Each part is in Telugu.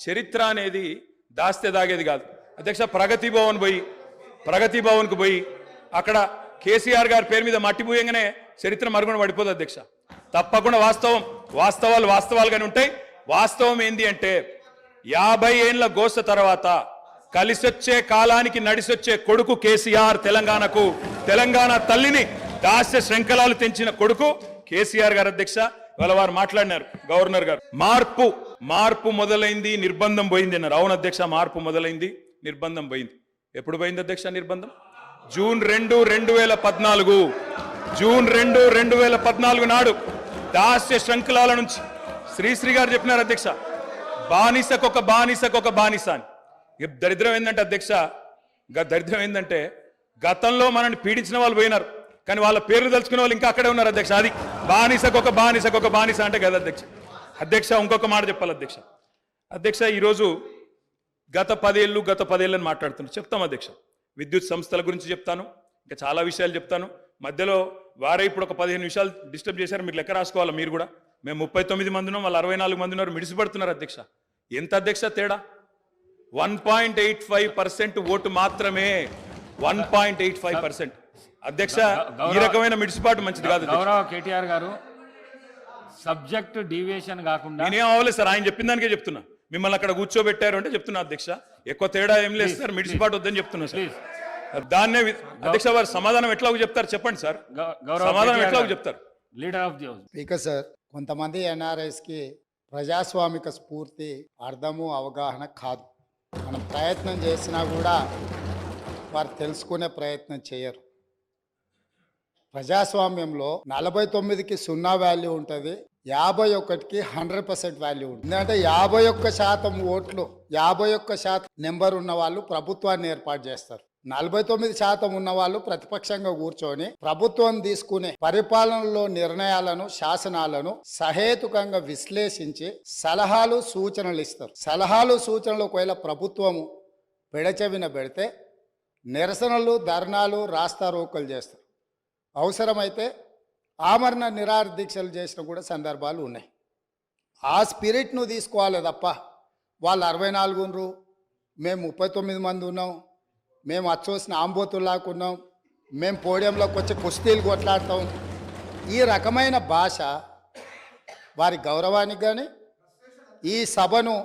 చరిత్ర అనేది దాస్తే దాగేది కాదు అధ్యక్ష. ప్రగతి భవన్కు పోయి అక్కడ కేసీఆర్ గారి పేరు మీద మట్టి పూయంగానే చరిత్ర మరుగున పడిపోదు అధ్యక్ష. తప్పకుండా వాస్తవాలుగానే ఉంటాయి. వాస్తవం ఏంది అంటే 50 ఏళ్ల గోస తర్వాత కలిసొచ్చే కాలానికి నడిసొచ్చే కొడుకు కేసీఆర్. తెలంగాణ తల్లిని దాస్య శృంఖలాలు తెంచిన కొడుకు కేసీఆర్ గారు అధ్యక్ష. వాళ్ళ వారు మాట్లాడినారు గవర్నర్ గారు. మార్పు మొదలైంది, నిర్బంధం పోయింది అన్నారు. అవును అధ్యక్ష, మార్పు మొదలైంది, నిర్బంధం పోయింది. ఎప్పుడు పోయింది అధ్యక్ష నిర్బంధం? జూన్ 2, 2014 నాడు దాస్య శృంఖలాల నుంచి శ్రీశ్రీ గారు చెప్పినారు అధ్యక్ష, బానిసకొక బానిస అని. దరిద్రం ఏంటంటే అధ్యక్ష, దరిద్రం ఏంటంటే గతంలో మనల్ని పీడించిన వాళ్ళు పోయినారు, కానీ వాళ్ళ పేర్లు తలుచుకునే వాళ్ళు ఇంకా అక్కడే ఉన్నారు అధ్యక్ష. అది బానిసకొక బానిస అంటే కదా అధ్యక్ష. ఇంకొక మాట చెప్పాలి అధ్యక్ష. ఈరోజు గత 10 ఏళ్ళని మాట్లాడుతున్నారు. చెప్తాం అధ్యక్ష. విద్యుత్ సంస్థల గురించి చెప్తాను, ఇంకా చాలా విషయాలు చెప్తాను. మధ్యలో వారే ఇప్పుడు ఒక 15 నిమిషాలు డిస్టర్బ్ చేశారు. మీరు లెక్క రాసుకోవాలి. మీరు కూడా మేము 39 మంది ఉన్నాం, వాళ్ళు 64 మంది ఉన్నారు. మిడిసిపడుతున్నారు అధ్యక్ష. ఎంత అధ్యక్ష తేడా? 1.85% ఓటు మాత్రమే. 1.85% అధ్యక్ష. ఈ రకమైన మిడిసిపాటు మంచిది కాదు. గౌరవ కేటీఆర్ గారు, సబ్జెక్ట్ డీవియేషన్ కాకుండా నేనేం అవ్వలేదు సార్, ఆయన చెప్పిన దానికే చెప్తున్నా. మిమ్మల్ని అక్కడ కూర్చోబెట్టారు అంటే చెప్తున్నా అధ్యక్ష. ఎక్కువ తేడా ఏం లేదు సార్, మిడిసిపాటు వద్దని చెప్తున్నా సార్. దాన్నే అధ్యక్ష వారు సమాధానం ఎట్లా చెప్తారు చెప్పండి సార్. సమాధానం ఎట్లా చెప్తారు? Leader of the house. Speaker sir, కొంతమంది ఎన్ఆర్ఐస్కి ప్రజాస్వామిక స్ఫూర్తి అర్థము అవగాహన కాదు. మనం ప్రయత్నం చేసినా కూడా వారు తెలుసుకునే ప్రయత్నం చేయరు. ప్రజాస్వామ్యంలో 49కి 0 వాల్యూ ఉంటుంది, 51కి 100% వాల్యూ ఉంటుంది. ఎందుకంటే 51% ఓట్లు, 51% నెంబర్ ఉన్న వాళ్ళు ప్రభుత్వాన్ని ఏర్పాటు చేస్తారు. 49% ఉన్న వాళ్ళు ప్రతిపక్షంగా కూర్చొని ప్రభుత్వం తీసుకునే పరిపాలనలో నిర్ణయాలను, శాసనాలను సహేతుకంగా విశ్లేషించి సలహాలు సూచనలు ఇస్తారు. సలహాలు సూచనలు ఒకవేళ ప్రభుత్వము పెడచెవిన పెడితే నిరసనలు, ధర్నాలు, రాస్తారోకలు చేస్తారు. అవసరమైతే ఆమరణ నిరాహార దీక్షలు చేసిన కూడా సందర్భాలు ఉన్నాయి. ఆ స్పిరిట్ను తీసుకోవాలి తప్ప వాళ్ళు 64 ఉన్నారు, మేము 39 మంది ఉన్నాం, మేము అచ్చోసిన ఆంబోతుల్లాకున్నాం, మేము పోడియంలోకి వచ్చి కుస్తీలు కొట్లాడతాం, ఈ రకమైన భాష వారి గౌరవానికి కానీ ఈ సభను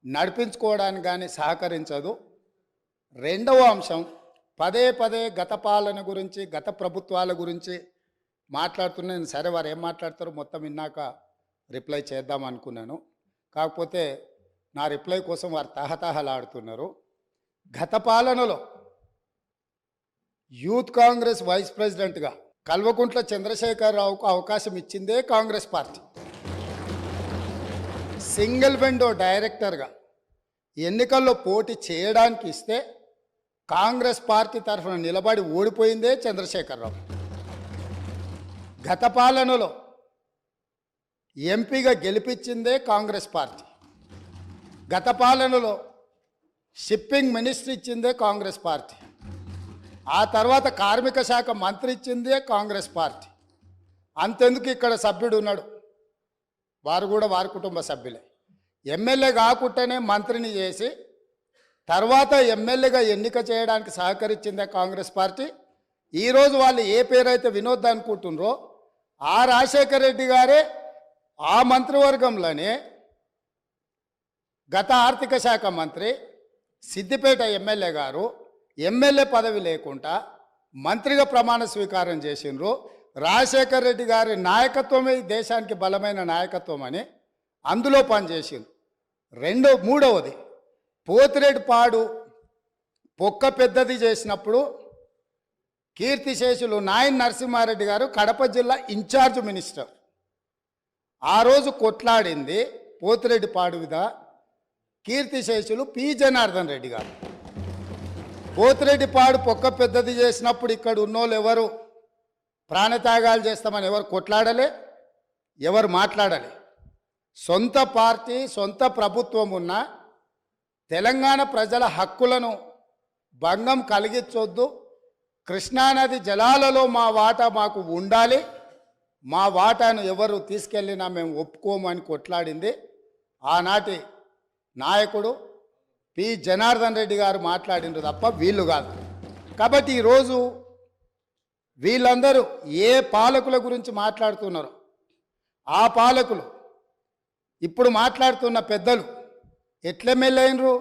నడిపించుకోవడానికి కానీ సహకరించదు. రెండవ అంశం, పదే గత పాలన గురించి, గత ప్రభుత్వాల గురించి మాట్లాడుతున్నాను. సరే, వారు ఏం మాట్లాడతారో మొత్తం విన్నాక రిప్లై చేద్దాం అనుకున్నాను. కాకపోతే నా రిప్లై కోసం వారు తహతహలాడుతున్నారు. గత పాలనలో యూత్ కాంగ్రెస్ వైస్ ప్రెసిడెంట్గా కల్వకుంట్ల చంద్రశేఖరరావుకు అవకాశం ఇచ్చిందే కాంగ్రెస్ పార్టీ. సింగిల్ విండో డైరెక్టర్గా ఎన్నికల్లో పోటీ చేయడానికి ఇస్తే కాంగ్రెస్ పార్టీ తరఫున నిలబడి ఓడిపోయిందే చంద్రశేఖరరావు. గత పాలనలో ఎంపీగా గెలిపించిందే కాంగ్రెస్ పార్టీ. గత పాలనలో షిప్పింగ్ మినిస్టర్ ఇచ్చిందే కాంగ్రెస్ పార్టీ. ఆ తర్వాత కార్మిక శాఖ మంత్రి ఇచ్చిందే కాంగ్రెస్ పార్టీ. అంతెందుకు ఇక్కడ సభ్యుడు ఉన్నాడు, వారు కూడా వారి కుటుంబ సభ్యులే. ఎమ్మెల్యే కాకుండానే మంత్రిని చేసి తర్వాత ఎమ్మెల్యేగా ఎన్నిక చేయడానికి సహకరించిందే కాంగ్రెస్ పార్టీ. ఈరోజు వాళ్ళు ఏ పేరైతే వినోద్ అనుకుంటున్నారో ఆ రాజశేఖర రెడ్డి గారే ఆ మంత్రివర్గంలోనే గత ఆర్థిక శాఖ మంత్రి, సిద్దిపేట ఎమ్మెల్యే గారు ఎమ్మెల్యే పదవి లేకుండా మంత్రిగా ప్రమాణ స్వీకారం చేసిండ్రు. రాజశేఖర రెడ్డి గారి నాయకత్వమే దేశానికి బలమైన నాయకత్వం అని అందులో పనిచేసిండ్రు. మూడవది, పోతిరెడ్డిపాడు పొక్క పెద్దది చేసినప్పుడు కీర్తిశేషులు నాయన్ నరసింహారెడ్డి గారు కడప జిల్లా ఇన్ఛార్జ్ మినిస్టర్. ఆ రోజు కొట్లాడింది పోతిరెడ్డిపాడు మీద కీర్తిశేషులు పి జనార్దన్ రెడ్డి గారు. పోతిరెడ్డిపాడు పొక్క పెద్దది చేసినప్పుడు ఇక్కడ ఉన్నోళ్ళు ఎవరు ప్రాణత్యాగాలు చేస్తామని ఎవరు కొట్లాడలే, ఎవరు మాట్లాడలే. సొంత పార్టీ, సొంత ప్రభుత్వం ఉన్న తెలంగాణ ప్రజల హక్కులను భంగం కలిగించొద్దు, కృష్ణానది జలాలలో మా వాటా మాకు ఉండాలి, మా వాటాను ఎవరు తీసుకెళ్ళినా మేము ఒప్పుకోమని కొట్లాడింది ఆనాటి నాయకుడు పి జనార్దన్ రెడ్డి గారు మాట్లాడినారు తప్ప వీళ్ళు కాదు. కాబట్టి ఈరోజు వీళ్ళందరూ ఏ పాలకుల గురించి మాట్లాడుతున్నారో ఆ పాలకులు ఇప్పుడు మాట్లాడుతున్న పెద్దలు ఎట్లెమ్మెల్యేనరు?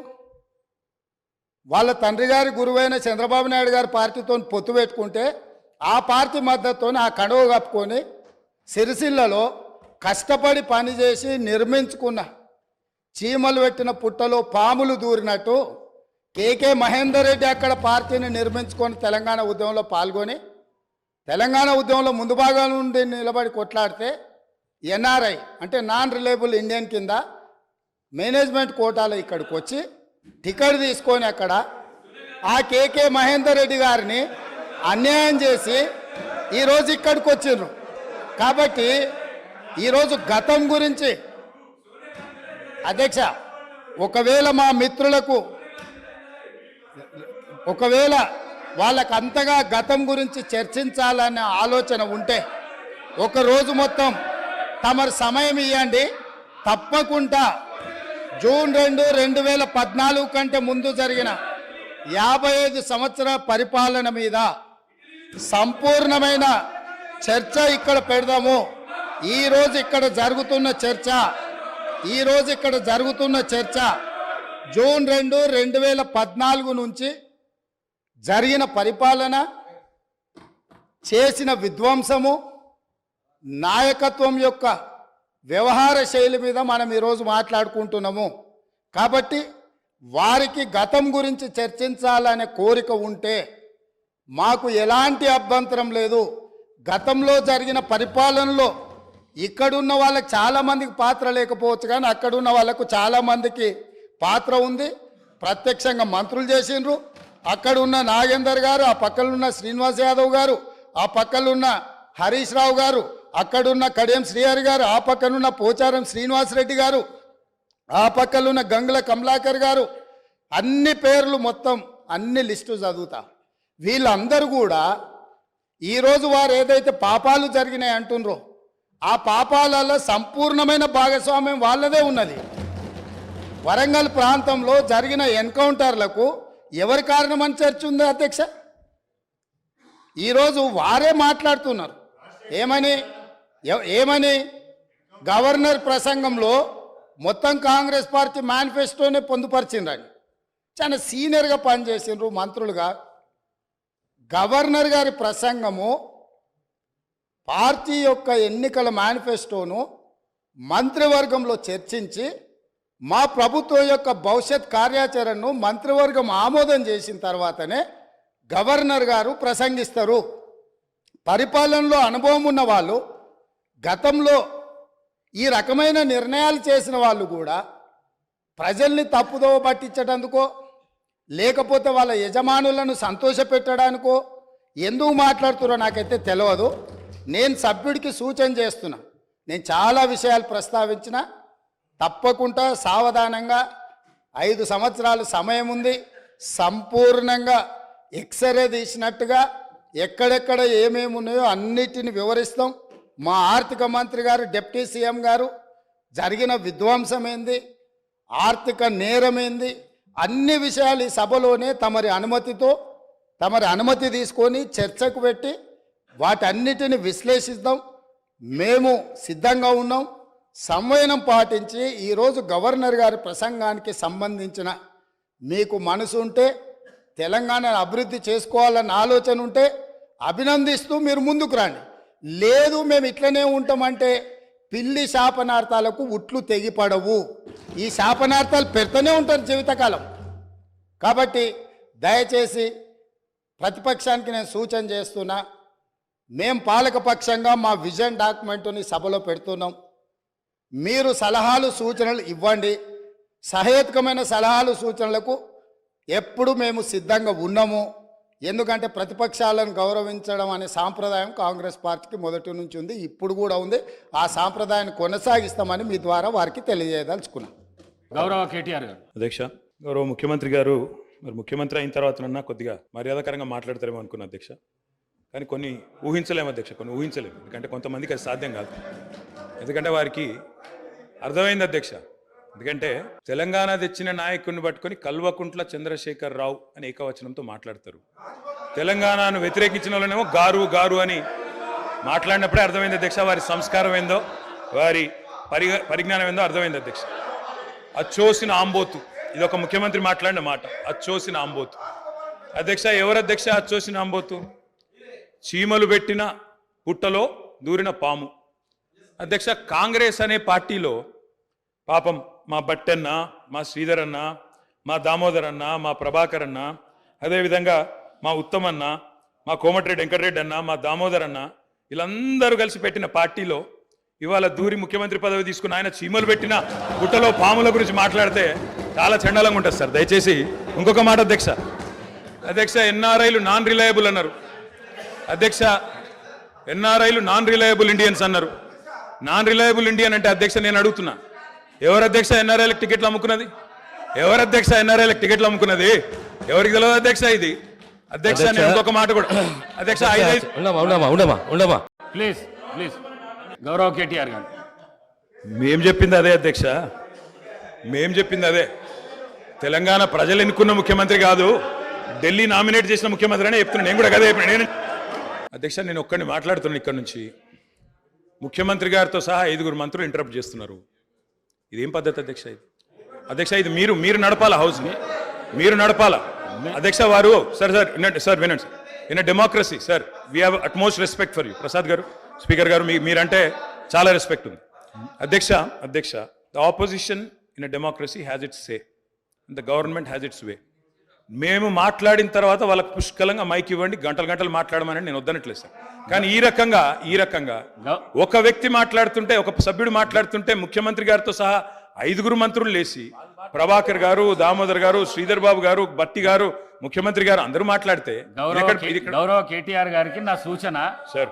వాళ్ళ తండ్రి గారి గురువైన చంద్రబాబు నాయుడు గారి పార్టీతో పొత్తు పెట్టుకుంటే ఆ పార్టీ మద్దతుతో ఆ కండువ కప్పుకొని సిరిసిల్లలో కష్టపడి పనిచేసి నిర్మించుకున్న చీమలు పెట్టిన పుట్టలో పాములు దూరినట్టు కేకే మహేందర్ రెడ్డి అక్కడ పార్టీని నిర్మించుకొని తెలంగాణ ఉద్యమంలో పాల్గొని తెలంగాణ ఉద్యమంలో ముందు భాగం నుండి నిలబడి కొట్లాడితే ఎన్ఆర్ఐ అంటే నాన్ రిలయబుల్ ఇండియన్ కింద మేనేజ్మెంట్ కోటాలో ఇక్కడికి వచ్చి టికెట్ తీసుకొని అక్కడ ఆ కేకే మహేందర్ రెడ్డి గారిని అన్యాయం చేసి ఈరోజు ఇక్కడికి వచ్చిండ్రు. కాబట్టి ఈరోజు గతం గురించి అధ్యక్ష ఒకవేళ మా మిత్రులకు ఒకవేళ వాళ్ళకు అంతగా గతం గురించి చర్చించాలనే ఆలోచన ఉంటే ఒకరోజు మొత్తం తమరు సమయం ఇవ్వండి. తప్పకుండా జూన్ 2, 2014 కంటే ముందు జరిగిన 55 సంవత్సరాల పరిపాలన మీద సంపూర్ణమైన చర్చ ఇక్కడ పెడదాము. ఈరోజు ఇక్కడ జరుగుతున్న చర్చ జూన్ 2, 2014 నుంచి జరిగిన పరిపాలన, చేసిన విధ్వంసము, నాయకత్వం యొక్క వ్యవహార శైలి మీద మనం ఈరోజు మాట్లాడుకుంటున్నాము. కాబట్టి వారికి గతం గురించి చర్చించాలనే కోరిక ఉంటే మాకు ఎలాంటి అభ్యంతరం లేదు. గతంలో జరిగిన పరిపాలనలో ఇక్కడున్న వాళ్ళకి చాలామందికి పాత్ర లేకపోవచ్చు, కానీ అక్కడున్న వాళ్ళకు చాలామందికి పాత్ర ఉంది. ప్రత్యక్షంగా మంత్రులు చేసిండ్రు. అక్కడున్న నాగేందర్ గారు, ఆ పక్కనున్న శ్రీనివాస్ యాదవ్ గారు, ఆ పక్కనున్న హరీష్ రావు గారు, అక్కడున్న కడియం శ్రీహరి గారు, ఆ పక్కనున్న పోచారం శ్రీనివాసరెడ్డి గారు, ఆ పక్కనున్న గంగుల కమలాకర్ గారు, అన్ని పేర్లు మొత్తం అన్ని లిస్టు చదువుతా. వీళ్ళందరూ కూడా ఈరోజు వారు ఏదైతే పాపాలు జరిగినాయి అంటుండ్రో ఆ పాపాలలో సంపూర్ణమైన భాగస్వామ్యం వాళ్ళదే ఉన్నది. వరంగల్ ప్రాంతంలో జరిగిన ఎన్కౌంటర్లకు ఎవరి కారణమని చర్చ ఉంది అధ్యక్ష? ఈరోజు వారే మాట్లాడుతున్నారు. ఏమని గవర్నర్ ప్రసంగంలో మొత్తం కాంగ్రెస్ పార్టీ మేనిఫెస్టోనే పొందుపరిచిండ్రని చాలా సీనియర్గా పనిచేసిండ్రు మంత్రులుగా. గవర్నర్ గారి ప్రసంగము పార్టీ యొక్క ఎన్నికల మేనిఫెస్టోను మంత్రివర్గంలో చర్చించి మా ప్రభుత్వం యొక్క భవిష్యత్ కార్యాచరణను మంత్రివర్గం ఆమోదం చేసిన తర్వాతనే గవర్నర్ గారు ప్రసంగిస్తారు. పరిపాలనలో అనుభవం ఉన్న వాళ్ళు, గతంలో ఈ రకమైన నిర్ణయాలు చేసిన వాళ్ళు కూడా ప్రజల్ని తప్పుదోవ పట్టించడానికో లేకపోతే వాళ్ళ యజమానులను సంతోషపెట్టడానికో ఎందుకు మాట్లాడుతున్నారో నాకైతే తెలియదు. నేను సభ్యుడికి సూచన చేస్తున్నా. నేను చాలా విషయాలు ప్రస్తావించిన, తప్పకుండా సావధానంగా 5 సంవత్సరాలు సమయం ఉంది. సంపూర్ణంగా ఎక్స్రే తీసినట్టుగా ఎక్కడెక్కడ ఏమేమి ఉన్నాయో అన్నిటిని వివరిస్తాం. మా ఆర్థిక మంత్రి గారు, డిప్యూటీ సీఎం గారు జరిగిన విధ్వంసం ఏంది, ఆర్థిక నేరమేంది, అన్ని విషయాలు ఈ సభలోనే తమరి అనుమతి తీసుకొని చర్చకు పెట్టి వాటన్నిటిని విశ్లేషిద్దాం. మేము సిద్ధంగా ఉన్నాం. సంవయనం పాటించి ఈరోజు గవర్నర్ గారి ప్రసంగానికి సంబంధించిన మీకు మనసు ఉంటే, తెలంగాణను అభివృద్ధి చేసుకోవాలన్న ఆలోచన ఉంటే అభినందిస్తూ మీరు ముందుకు రండి. లేదు మేము ఇట్లనే ఉంటామంటే పిల్లి శాపనార్థాలకు ఉట్లు తెగిపడవు. ఈ శాపనార్థాలు పెడుతూనే ఉంటారు జీవితకాలం. కాబట్టి దయచేసి ప్రతిపక్షానికి నేను సూచన చేస్తున్నా, మేం పాలకపక్షంగా మా విజన్ డాక్యుమెంటుని సభలో పెడుతున్నాం. మీరు సలహాలు సూచనలు ఇవ్వండి. సహేతుకమైన సలహాలు సూచనలకు ఎప్పుడు మేము సిద్ధంగా ఉన్నాము. ఎందుకంటే ప్రతిపక్షాలను గౌరవించడం అనే సాంప్రదాయం కాంగ్రెస్ పార్టీకి మొదటి నుంచి ఉంది, ఇప్పుడు కూడా ఉంది. ఆ సాంప్రదాయాన్ని కొనసాగిస్తామని మీ ద్వారా వారికి తెలియజేయదలుచుకున్నాం. గౌరవ కేటీఆర్ గారు. అధ్యక్ష, గౌరవ ముఖ్యమంత్రి గారు మరి ముఖ్యమంత్రి అయిన తర్వాతనన్నా కొద్దిగా మర్యాదకరంగా మాట్లాడతారేమో అనుకున్నా అధ్యక్ష. కానీ కొన్ని ఊహించలేము అధ్యక్ష, కొన్ని ఊహించలేము. ఎందుకంటే కొంతమందికి అది సాధ్యం కాదు. ఎందుకంటే వారికి అర్థమైంది అధ్యక్ష, ఎందుకంటే తెలంగాణ తెచ్చిన నాయకుడిని పట్టుకొని కల్వకుంట్ల చంద్రశేఖర్ రావు అని ఏకవచనంతో మాట్లాడతారు. తెలంగాణను వ్యతిరేకించిన వాళ్ళనేమో గారు గారు అని మాట్లాడినప్పుడే అర్థమైంది అధ్యక్ష, వారి సంస్కారం ఏందో, వారి పరిజ్ఞానం ఏందో అర్థమైంది అధ్యక్ష. అచ్చోసిన ఆంబోతు, ఇది ఒక ముఖ్యమంత్రి మాట్లాడిన మాట, అచ్చోసిన ఆంబోతు. అధ్యక్ష, ఎవరు అధ్యక్ష అచ్చోసిన ఆంబోతు? చీమలు పెట్టిన పుట్టలో దూరిన పాము. అధ్యక్ష, కాంగ్రెస్ అనే పార్టీలో పాపం మా బట్టన్న, మా శ్రీధర్ అన్న, మా దామోదర్ అన్న, మా ప్రభాకర్ అన్న, అదేవిధంగా మా ఉత్తమన్న, మా కోమటిరెడ్డి వెంకటరెడ్డి అన్న, మా దామోదర్ అన్న, వీళ్ళందరూ కలిసి పెట్టిన పార్టీలో ఇవాళ దూరి ముఖ్యమంత్రి పదవి తీసుకుని ఆయన చీమలు పెట్టిన పుట్టలో పాముల గురించి మాట్లాడితే చాలా చండాలంగా ఉంటుంది సార్. దయచేసి ఇంకొక మాట అధ్యక్ష. అధ్యక్ష, ఎన్ఆర్ఐలు నాన్ రిలయబుల్ అన్నారు. అధ్యక్ష, ఎన్ఆర్ఐలు నాన్ రిలయబుల్ ఇండియన్స్ అన్నారు. నాన్ రిలయబుల్ ఇండియన్ అంటే అధ్యక్ష నేను అడుగుతున్నా, ఎవరు అధ్యక్ష ఎన్ఆర్ఐలకు టికెట్లు అమ్ముకున్నది? ఎవరు అధ్యక్ష ఎన్ఆర్ఐలకు టికెట్లు అమ్ముకున్నది? ఎవరికి తెలియదు అధ్యక్ష ఇది? అధ్యక్ష, నేను ఇంకొక మాట కూడా అధ్యక్ష, ప్లీజ్ ప్లీజ్ గౌరవ కేటీఆర్ గారు, మేం చెప్పింది అదే అధ్యక్ష, మేం చెప్పింది అదే. తెలంగాణ ప్రజలు ఎన్నుకున్న ముఖ్యమంత్రి కాదు, ఢిల్లీ నామినేట్ చేసిన ముఖ్యమంత్రి అనే చెప్తున్నాను. నేను కూడా అదే నేను అధ్యక్ష, నేను ఒక్కడిని మాట్లాడుతున్నాను ఇక్కడ నుంచి. ముఖ్యమంత్రి గారితో సహా 5 మంత్రులు ఇంటరప్ట్ చేస్తున్నారు. ఇదేం పద్ధతి అధ్యక్ష? ఇది అధ్యక్ష, ఇది మీరు నడపాలా, హౌస్ని మీరు నడపాలా అధ్యక్ష. వారు సార్ వినండి sir, in democracy sir we have utmost respect for you. Prasad గారు, స్పీకర్ గారు, మీరంటే చాలా రెస్పెక్ట్ ఉంది అధ్యక్ష. The opposition in a democracy has its say, the government has its way. మేము మాట్లాడిన తర్వాత వాళ్ళకు పుష్కలంగా మైక్ ఇవ్వండి, గంటలు మాట్లాడమని నేను వద్దనట్లేదు సార్. కానీ ఈ రకంగా ఒక వ్యక్తి మాట్లాడుతుంటే, ఒక సభ్యుడు మాట్లాడుతుంటే ముఖ్యమంత్రి గారితో సహా 5 మంత్రులు లేచి, ప్రభాకర్ గారు, దామోదర్ గారు, శ్రీధర్ బాబు గారు, బట్టి గారు, ముఖ్యమంత్రి గారు అందరూ మాట్లాడితే, గౌరవ కేటీఆర్ గారికి నా సూచన సార్,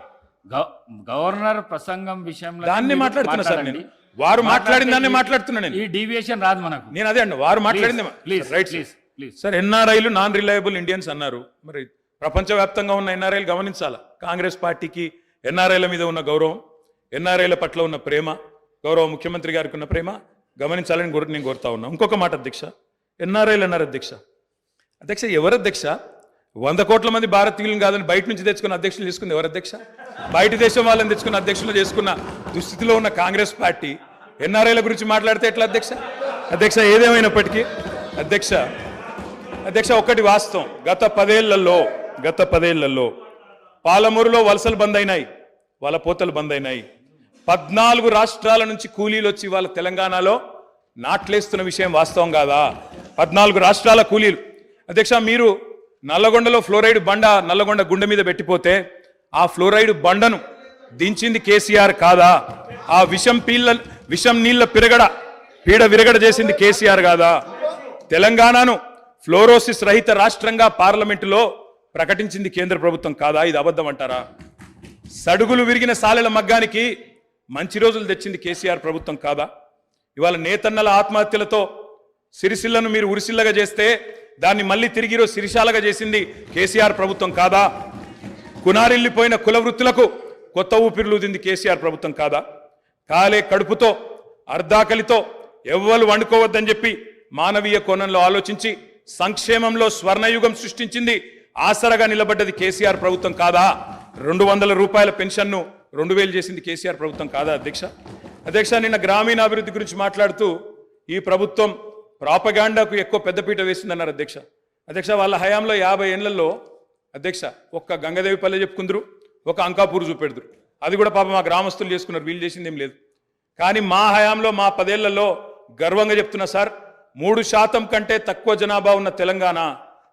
గవర్నర్ ప్రసంగం విషయంలో దాన్ని మాట్లాడుతున్నా సార్ నేను. వారు మాట్లాడిన దాన్ని మాట్లాడుతున్నా నేను. ఈ డీవియేషన్ రాదు మనకు. నేను అదే అండి, వారు మాట్లాడింది రైట్ సార్. ఎన్ఆర్ఐలు నాన్ రిలయబుల్ ఇండియన్స్ అన్నారు. మరి ప్రపంచవ్యాప్తంగా ఉన్న ఎన్ఆర్ఐలు గమనించాలా. కాంగ్రెస్ పార్టీకి ఎన్ఆర్ఐల మీద ఉన్న గౌరవం, ఎన్ఆర్ఐల పట్ల ఉన్న ప్రేమ, గౌరవ ముఖ్యమంత్రి గారికి ఉన్న ప్రేమ గమనించాలని నేను కోరుతా ఉన్నా. ఇంకొక మాట అధ్యక్ష, ఎన్ఆర్ఐలు అన్నారు అధ్యక్ష. ఎవరు అధ్యక్ష? 100 కోట్ల మంది భారతీయులను కాదని బయట నుంచి తెచ్చుకున్న అధ్యక్షులు తీసుకుంది ఎవరు అధ్యక్ష? బయట దేశం వాళ్ళని తెచ్చుకున్న అధ్యక్షులు చేసుకున్న దుస్థితిలో ఉన్న కాంగ్రెస్ పార్టీ ఎన్ఆర్ఐల గురించి మాట్లాడితే ఎట్లా అధ్యక్ష? ఏదేమైనప్పటికీ అధ్యక్ష ఒకటి వాస్తవం, గత 10 ఏళ్లలో పాలమూరులో వలసలు బంద్ అయినాయి, వలపోతలు బంద్ అయినాయి. 14 రాష్ట్రాల నుంచి కూలీలు వచ్చి వాళ్ళ తెలంగాణలో నాట్లేస్తున్న విషయం వాస్తవం కాదా? 14 రాష్ట్రాల కూలీలు. అధ్యక్ష, మీరు నల్లగొండలో ఫ్లోరైడ్ బండ నల్లగొండ గుండె మీద పెట్టిపోతే ఆ ఫ్లోరైడ్ బండను దించింది కేసీఆర్ కాదా? ఆ విషం నీళ్ల పీడ విరగడ చేసింది కేసీఆర్ కాదా? తెలంగాణను ఫ్లోరోసిస్ రహిత రాష్ట్రంగా పార్లమెంటులో ప్రకటించింది కేంద్ర ప్రభుత్వం కాదా? ఇది అబద్ధం అంటారా? సడుగులు విరిగిన సాలెల మగ్గానికి మంచి రోజులు తెచ్చింది కేసీఆర్ ప్రభుత్వం కాదా? ఇవాళ నేతన్నల ఆత్మహత్యలతో సిరిసిల్లను మీరు ఉరిసిల్లగా చేస్తే దాన్ని మళ్ళీ తిరిగి సిరిశాలగా చేసింది కేసీఆర్ ప్రభుత్వం కాదా? కునారిల్లిపోయిన కుల వృత్తులకు కొత్త ఊపిరులుదింది కేసీఆర్ ప్రభుత్వం కాదా? కాలే కడుపుతో అర్ధాకలితో ఎవ్వరు వండుకోవద్దని చెప్పి మానవీయ కోణంలో ఆలోచించి సంక్షేమంలో స్వర్ణయుగం సృష్టించింది, ఆసరగా నిలబడ్డది కేసీఆర్ ప్రభుత్వం కాదా? 200 రూపాయల పెన్షన్ను 2000 చేసింది కేసీఆర్ ప్రభుత్వం కాదా అధ్యక్ష? నిన్న గ్రామీణాభివృద్ధి గురించి మాట్లాడుతూ ఈ ప్రభుత్వం ప్రాపగాండాకు ఎక్కువ పెద్దపీట వేసిందన్నారు అధ్యక్ష. వాళ్ళ హయాంలో 50 ఏళ్లలో అధ్యక్ష ఒక్క గంగదేవిపల్లె చెప్పుకుందరు, ఒక అంకాపూర్ చూపెడుదురు. అది కూడా పాప మా గ్రామస్తులు చేసుకున్నారు, వీళ్ళు చేసింది ఏం లేదు. కానీ మా హయాంలో మా 10 ఏళ్లలో గర్వంగా చెప్తున్నా సార్, 3% కంటే తక్కువ జనాభా ఉన్న తెలంగాణ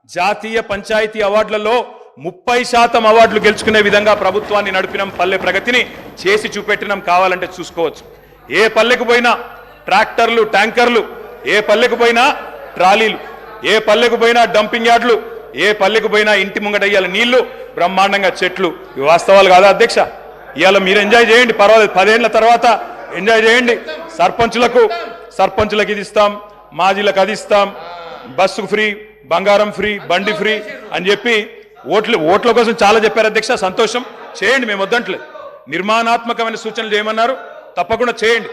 జాతీయ పంచాయతీ అవార్డులలో 30% అవార్డులు గెలుచుకునే విధంగా ప్రభుత్వాన్ని నడిపినాం, పల్లె ప్రగతిని చేసి చూపెట్టినాం. కావాలంటే చూసుకోవచ్చు. ఏ పల్లెకు పోయినా ట్రాక్టర్లు, ట్యాంకర్లు, ఏ పల్లెకు పోయినా ట్రాలీలు, ఏ పల్లెకు పోయినా డంపింగ్ యార్డులు, ఏ పల్లెకు పోయినా ఇంటి ముంగట ఇయ్యాల నీళ్లు, బ్రహ్మాండంగా చెట్లు. ఇవి వాస్తవాలు కాదా అధ్యక్ష? ఇవాళ మీరు ఎంజాయ్ చేయండి, పర్వాలేదు. 10 ఏళ్ల తర్వాత ఎంజాయ్ చేయండి. సర్పంచులకు ఇది ఇస్తాం, మాజీలకు అది ఇస్తాం, బస్సు ఫ్రీ, బంగారం ఫ్రీ, బండి ఫ్రీ అని చెప్పి ఓట్ల కోసం చాలా చెప్పారు అధ్యక్ష. సంతోషం, చేయండి, మేము వద్దంటలేదు. నిర్మాణాత్మకమైన సూచనలు చేయమన్నారు, తప్పకుండా చేయండి.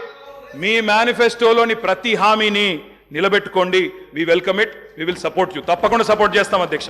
మీ మేనిఫెస్టోలోని ప్రతి హామీని నిలబెట్టుకోండి. We welcome it, we will support you. తప్పకుండా సపోర్ట్ చేస్తాం అధ్యక్ష.